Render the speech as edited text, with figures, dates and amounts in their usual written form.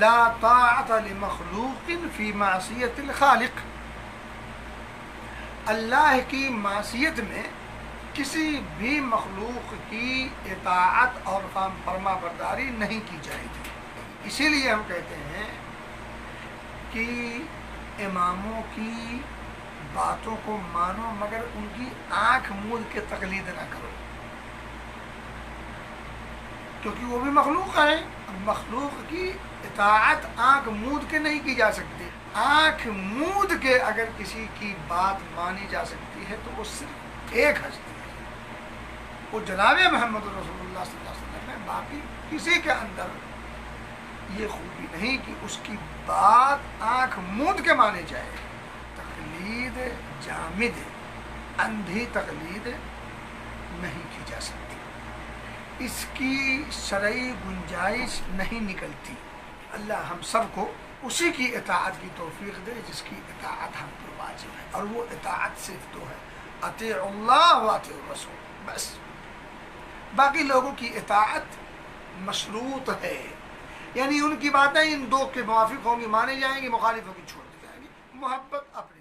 لا طاعت لمخلوق فی معصیت الخالق، اللہ کی معصیت میں کسی بھی مخلوق کی اطاعت اور فرما برداری نہیں کی جائے گی۔ اسی لیے ہم کہتے ہیں کہ اماموں کی باتوں کو مانو مگر ان کی آنکھ موند کے تقلید نہ کرو، کیونکہ وہ بھی مخلوق ہیں۔ مخلوق کی اطاعت آنکھ موند کے نہیں کی جا سکتی۔ آنکھ موند کے اگر کسی کی بات مانی جا سکتی ہے تو وہ صرف ایک ہستی ہے، وہ جناب محمد رسول اللہ صلی اللہ علیہ وسلم ہے۔ باقی کسی کے اندر یہ خوبی نہیں کہ اس کی بات آنکھ موند کے مانے جائے۔ تقلید جامد، اندھی تقلید نہیں کی جا سکتی، اس کی شرعی گنجائش نہیں نکلتی۔ اللہ ہم سب کو اسی کی اطاعت کی توفیق دے جس کی اطاعت ہم پر واجب ہے، اور وہ اطاعت صرف دو ہے، اطیعوا اللہ و اطیعوا الرسول، بس۔ باقی لوگوں کی اطاعت مشروط ہے، یعنی ان کی باتیں ان دو کے موافق ہوں گی، مانی جائیں گی، مخالف ہوں گی چھوڑ دی جائیں گی۔ محبت اپنی